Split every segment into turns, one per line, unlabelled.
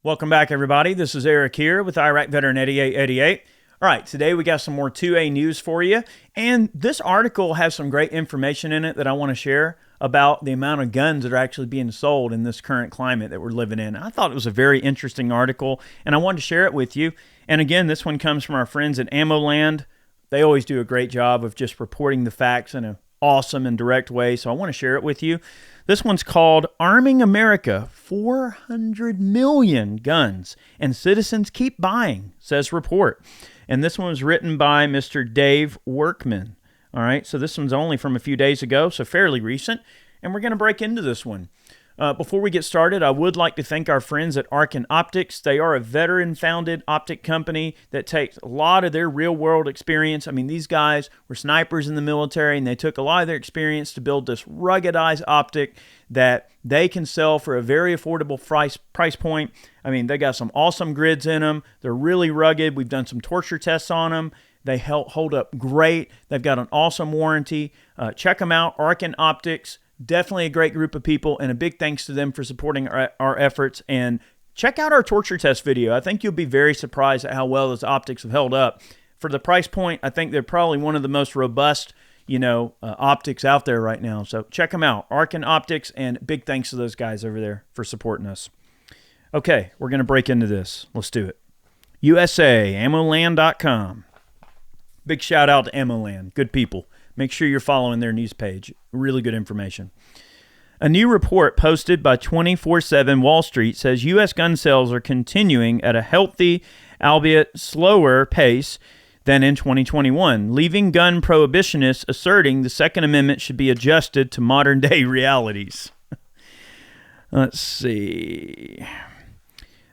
Welcome back, everybody. This is Eric here with Iraq Veteran 8888. All right, today we got some more 2A news for you, and this article has some great information in it that I want to share about the amount of guns that are actually being sold in this current climate that we're living in. I thought it was a very interesting article, and I wanted to share it with you. And again, this one comes from our friends at AmmoLand. They always do a great job of just reporting the facts in an awesome and direct way, so I want to share it with you. This one's called Arming America, 400 million guns, and citizens keep buying, says report. And this one was written by Mr. Dave Workman. All right, so this one's only from a few days ago, so fairly recent, and we're going to break into this one. Before we get started, I would like to thank our friends at Arken Optics. They are a veteran-founded optic company that takes a lot of their real-world experience. I mean, these guys were snipers in the military, and they took a lot of their experience to build this ruggedized optic that they can sell for a very affordable price point. I mean, they got some awesome grids in them. They're really rugged. We've done some torture tests on them. They hold up great. They've got an awesome warranty. Check them out, Arken Optics. Definitely a great group of people, and a big thanks to them for supporting our efforts. And check out our torture test video. I think you'll be very surprised at how well those optics have held up. For the price point, I think they're probably one of the most robust, optics out there right now. So check them out, Arken Optics, and big thanks to those guys over there for supporting us. Okay, we're going to break into this. Let's do it. USA, AmmoLand.com. Big shout out to AmmoLand. Good people. Make sure you're following their news page. Really good information. A new report posted by 24/7 Wall Street says U.S. gun sales are continuing at a healthy, albeit slower pace than in 2021, leaving gun prohibitionists asserting the Second Amendment should be adjusted to modern-day realities. Let's see.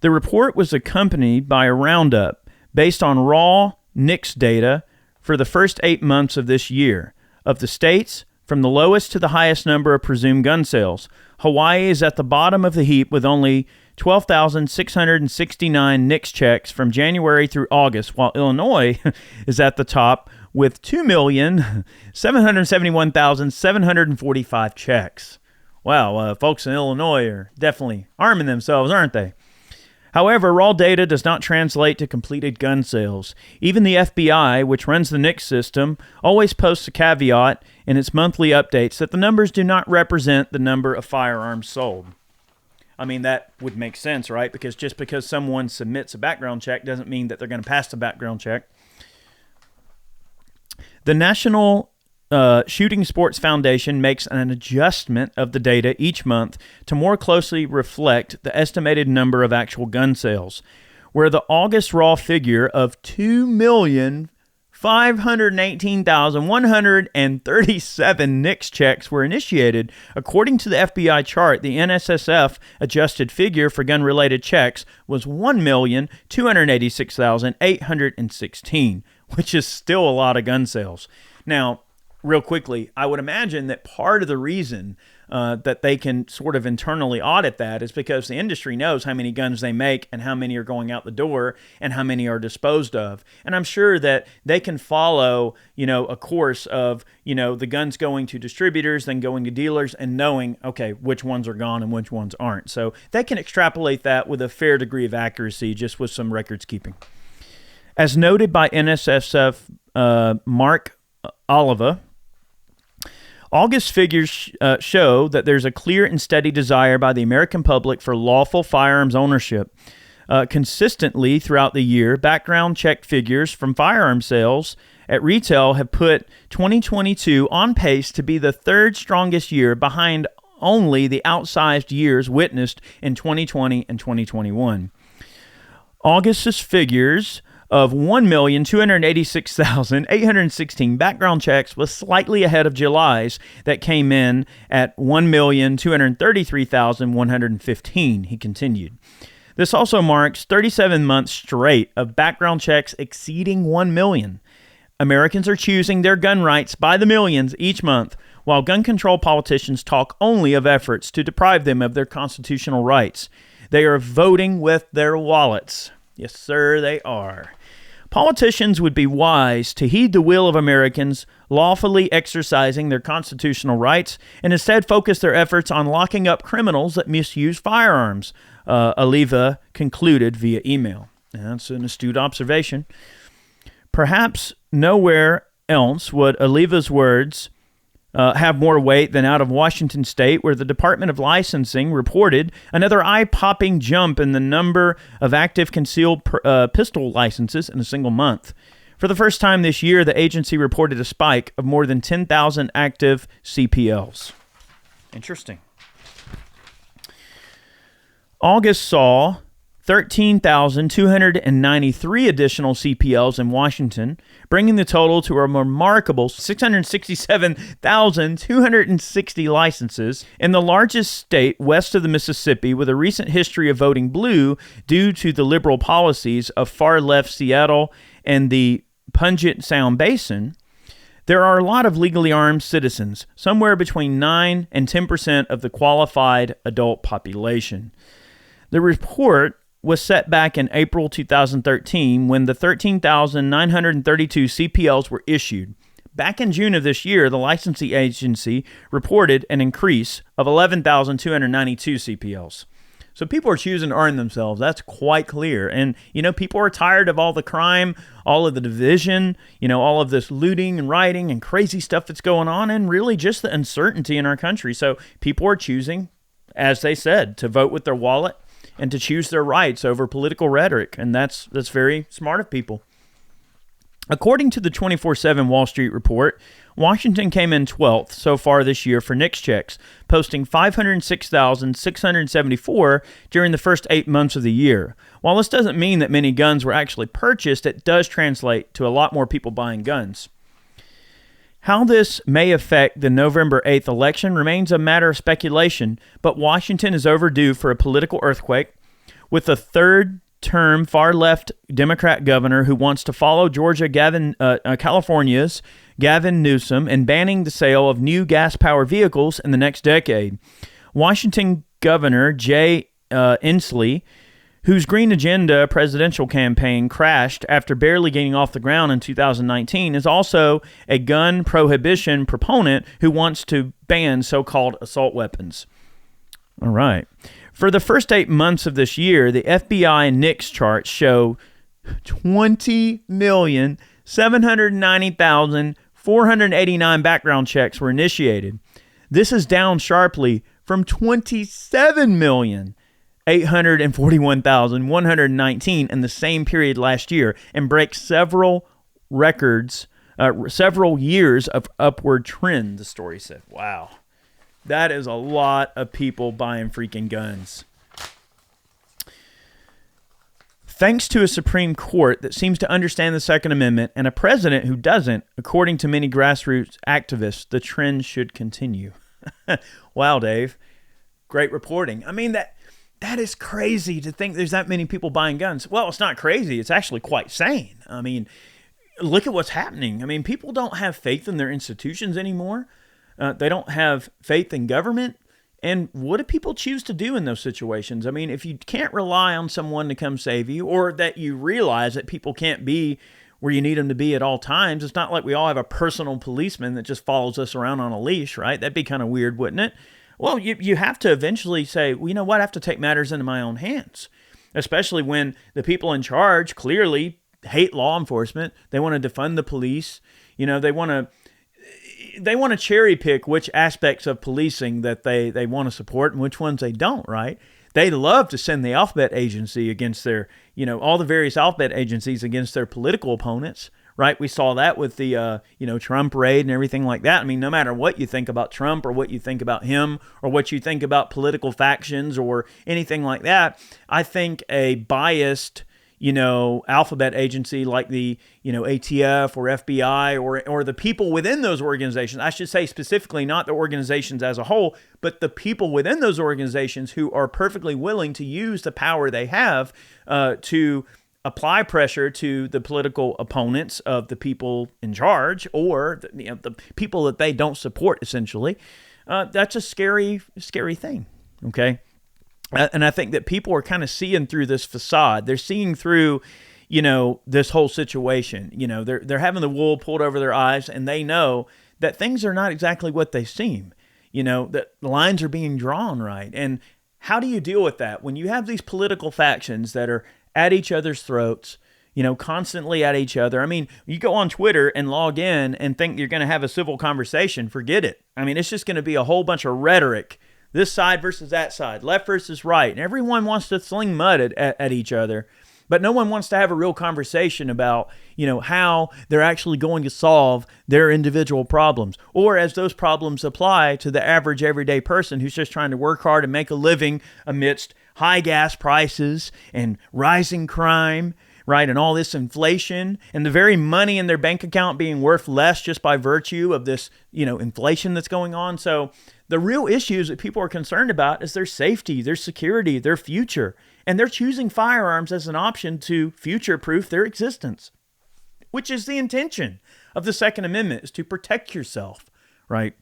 The report was accompanied by a roundup based on raw NICS data for the first 8 months of this year, of the states from the lowest to the highest number of presumed gun sales. Hawaii is at the bottom of the heap with only 12,669 NICS checks from January through August, while Illinois is at the top with 2,771,745 checks. Wow, folks in Illinois are definitely arming themselves, aren't they? However, raw data does not translate to completed gun sales. Even the FBI, which runs the NICS system, always posts a caveat in its monthly updates that the numbers do not represent the number of firearms sold. I mean, that would make sense, right? Because just because someone submits a background check doesn't mean that they're going to pass the background check. The National Shooting Sports Foundation makes an adjustment of the data each month to more closely reflect the estimated number of actual gun sales, where the August raw figure of 2,518,137 NICS checks were initiated. According to the FBI chart, the NSSF adjusted figure for gun-related checks was 1,286,816, which is still a lot of gun sales. Now, real quickly, I would imagine that part of the reason that they can sort of internally audit that is because the industry knows how many guns they make and how many are going out the door and how many are disposed of. And I'm sure that they can follow, a course of, the guns going to distributors, then going to dealers, and knowing, okay, which ones are gone and which ones aren't. So they can extrapolate that with a fair degree of accuracy just with some records keeping. As noted by NSSF Mark Oliva, August figures show that there's a clear and steady desire by the American public for lawful firearms ownership. Consistently throughout the year, background check figures from firearm sales at retail have put 2022 on pace to be the third strongest year behind only the outsized years witnessed in 2020 and 2021. August's figures of 1,286,816 background checks was slightly ahead of July's that came in at 1,233,115, he continued. This also marks 37 months straight of background checks exceeding 1 million. Americans are choosing their gun rights by the millions each month, while gun control politicians talk only of efforts to deprive them of their constitutional rights. They are voting with their wallets. Yes, sir, they are. Politicians would be wise to heed the will of Americans lawfully exercising their constitutional rights and instead focus their efforts on locking up criminals that misuse firearms, Oliva concluded via email. That's an astute observation. Perhaps nowhere else would Oliva's words have more weight than out of Washington State, where the Department of Licensing reported another eye-popping jump in the number of active concealed pistol licenses in a single month. For the first time this year, the agency reported a spike of more than 10,000 active CPLs. Interesting. August saw 13,293 additional CPLs in Washington, bringing the total to a remarkable 667,260 licenses in the largest state west of the Mississippi, with a recent history of voting blue due to the liberal policies of far-left Seattle and the Puget Sound Basin. There are a lot of legally armed citizens, somewhere between 9 and 10% of the qualified adult population. The report was set back in April 2013 when the 13,932 CPLs were issued. Back in June of this year, the licensing agency reported an increase of 11,292 CPLs. So people are choosing to arm themselves. That's quite clear. And, people are tired of all the crime, all of the division, all of this looting and rioting and crazy stuff that's going on, and really just the uncertainty in our country. So people are choosing, as they said, to vote with their wallet and to choose their rights over political rhetoric. And that's very smart of people. According to the 24/7 Wall Street report, Washington came in 12th so far this year for NICS checks, posting 506,674 during the first 8 months of the year. While this doesn't mean that many guns were actually purchased, it does translate to a lot more people buying guns. How this may affect the November 8th election remains a matter of speculation, but Washington is overdue for a political earthquake, with a third-term far-left Democrat governor who wants to follow California's Gavin Newsom in banning the sale of new gas-powered vehicles in the next decade. Washington Governor Jay Inslee, whose Green Agenda presidential campaign crashed after barely getting off the ground in 2019, is also a gun prohibition proponent who wants to ban so-called assault weapons. All right. For the first 8 months of this year, the FBI NICS charts show 20,790,489 background checks were initiated. This is down sharply from 27,841,119 in the same period last year, and breaks several records, several years of upward trend, the story said. Wow. That is a lot of people buying freaking guns. Thanks to a Supreme Court that seems to understand the Second Amendment and a president who doesn't, according to many grassroots activists, the trend should continue. Wow, Dave. Great reporting. I mean, that is crazy to think there's that many people buying guns. Well, it's not crazy. It's actually quite sane. I mean, look at what's happening. I mean, people don't have faith in their institutions anymore. They don't have faith in government. And what do people choose to do in those situations? I mean, if you can't rely on someone to come save you, or that you realize that people can't be where you need them to be at all times, it's not like we all have a personal policeman that just follows us around on a leash, right? That'd be kind of weird, wouldn't it? Well, you have to eventually say, well, you know what? I have to take matters into my own hands, especially when the people in charge clearly hate law enforcement. They want to defund the police. They want to cherry pick which aspects of policing that they want to support and which ones they don't, right? They love to send the alphabet agency against their, all the various alphabet agencies against their political opponents, right? We saw that with the, Trump raid and everything like that. I mean, no matter what you think about Trump or what you think about him or what you think about political factions or anything like that, I think a biased, alphabet agency like the, ATF or FBI or the people within those organizations, I should say specifically not the organizations as a whole, but the people within those organizations who are perfectly willing to use the power they have to apply pressure to the political opponents of the people in charge or the people that they don't support, essentially. That's a scary, scary thing, okay? And I think that people are kind of seeing through this facade. They're seeing through, this whole situation. They're having the wool pulled over their eyes, and they know that things are not exactly what they seem. That the lines are being drawn right. And how do you deal with that when you have these political factions that are at each other's throats, constantly at each other? I mean, you go on Twitter and log in and think you're going to have a civil conversation. Forget it. I mean, it's just going to be a whole bunch of rhetoric, this side versus that side, left versus right. And everyone wants to sling mud at each other. But no one wants to have a real conversation about, how they're actually going to solve their individual problems, or as those problems apply to the average everyday person who's just trying to work hard and make a living amidst high gas prices and rising crime, right? And all this inflation and the very money in their bank account being worth less just by virtue of this, inflation that's going on. So the real issues that people are concerned about is their safety, their security, their future. And they're choosing firearms as an option to future-proof their existence, which is the intention of the Second Amendment, is to protect yourself, right?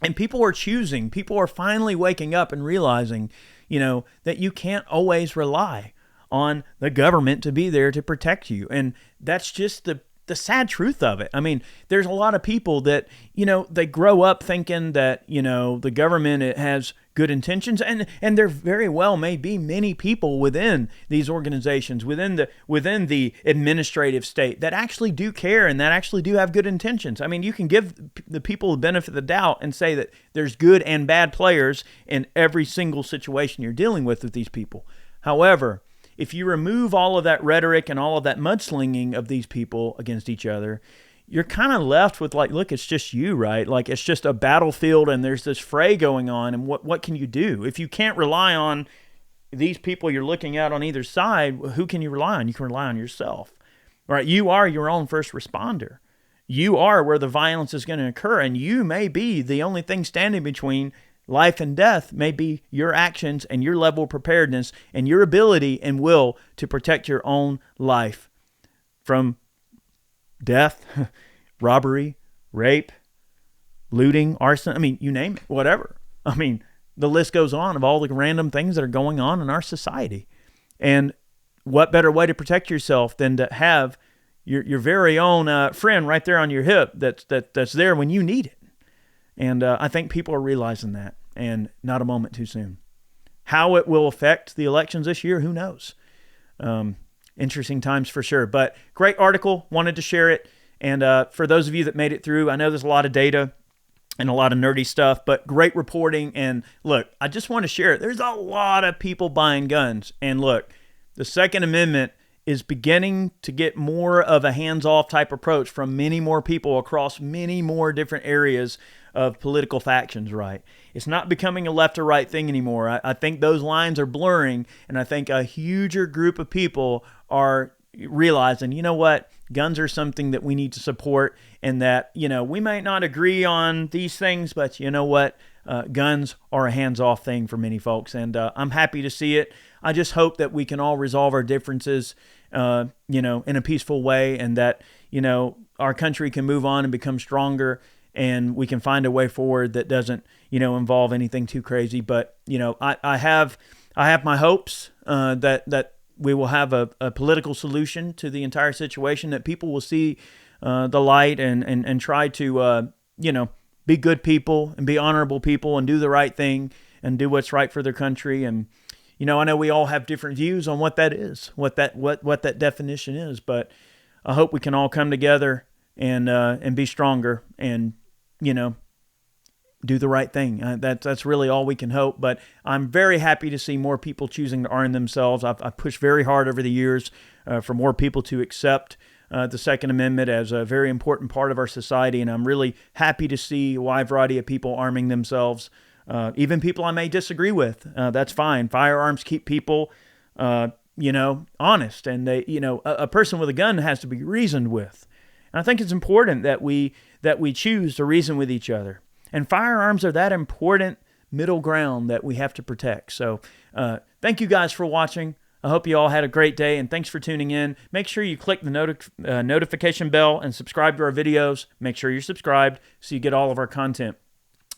And people are finally waking up and realizing, that you can't always rely on the government to be there to protect you. And that's just the sad truth of it. I mean, there's a lot of people that, they grow up thinking that, the government, it has good intentions, and there very well may be many people within these organizations, within the administrative state, that actually do care and that actually do have good intentions. I mean, you can give the people the benefit of the doubt and say that there's good and bad players in every single situation you're dealing with these people. However, if you remove all of that rhetoric and all of that mudslinging of these people against each other, you're kind of left with look, it's just you, right? Like, it's just a battlefield and there's this fray going on. And what can you do? If you can't rely on these people you're looking at on either side, who can you rely on? You can rely on yourself, right? You are your own first responder. You are where the violence is going to occur, and you may be the only thing standing between life and death. May be your actions and your level of preparedness and your ability and will to protect your own life from death, robbery, rape, looting, arson. I mean, you name it, whatever. I mean, the list goes on of all the random things that are going on in our society. And what better way to protect yourself than to have your very own friend right there on your hip that's there when you need it. And I think people are realizing that, and not a moment too soon. How it will affect the elections this year, who knows? Interesting times for sure. But great article, wanted to share it. And for those of you that made it through, I know there's a lot of data and a lot of nerdy stuff, but great reporting. And look, I just want to share it. There's a lot of people buying guns. And look, the Second Amendment is beginning to get more of a hands-off type approach from many more people across many more different areas of political factions, right? It's not becoming a left or right thing anymore. I think those lines are blurring, and I think a huger group of people are realizing, you know what, guns are something that we need to support, and that, we might not agree on these things, but you know what, guns are a hands-off thing for many folks, and I'm happy to see it. I just hope that we can all resolve our differences, in a peaceful way, and that, our country can move on and become stronger, and we can find a way forward that doesn't, involve anything too crazy. But, I have my hopes that we will have a political solution to the entire situation, that people will see the light and try to, be good people and be honorable people and do the right thing and do what's right for their country. And, I know we all have different views on what that is, what that definition is, but I hope we can all come together and be stronger and, do the right thing. That's really all we can hope. But I'm very happy to see more people choosing to arm themselves. I've pushed very hard over the years for more people to accept the Second Amendment as a very important part of our society, and I'm really happy to see a wide variety of people arming themselves, even people I may disagree with. That's fine. Firearms keep people, honest, and they, a person with a gun has to be reasoned with. And I think it's important that we choose to reason with each other. And firearms are that important middle ground that we have to protect. So thank you guys for watching. I hope you all had a great day, and thanks for tuning in. Make sure you click the notification bell and subscribe to our videos. Make sure you're subscribed so you get all of our content.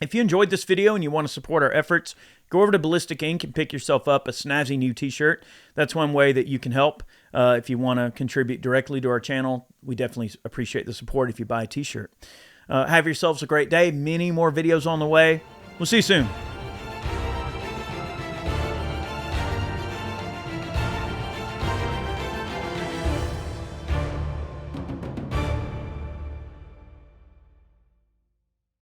If you enjoyed this video and you want to support our efforts, go over to Ballistic Ink and pick yourself up a snazzy new t-shirt. That's one way that you can help. If you want to contribute directly to our channel, we definitely appreciate the support if you buy a t-shirt. Have yourselves a great day. Many more videos on the way. We'll see you soon.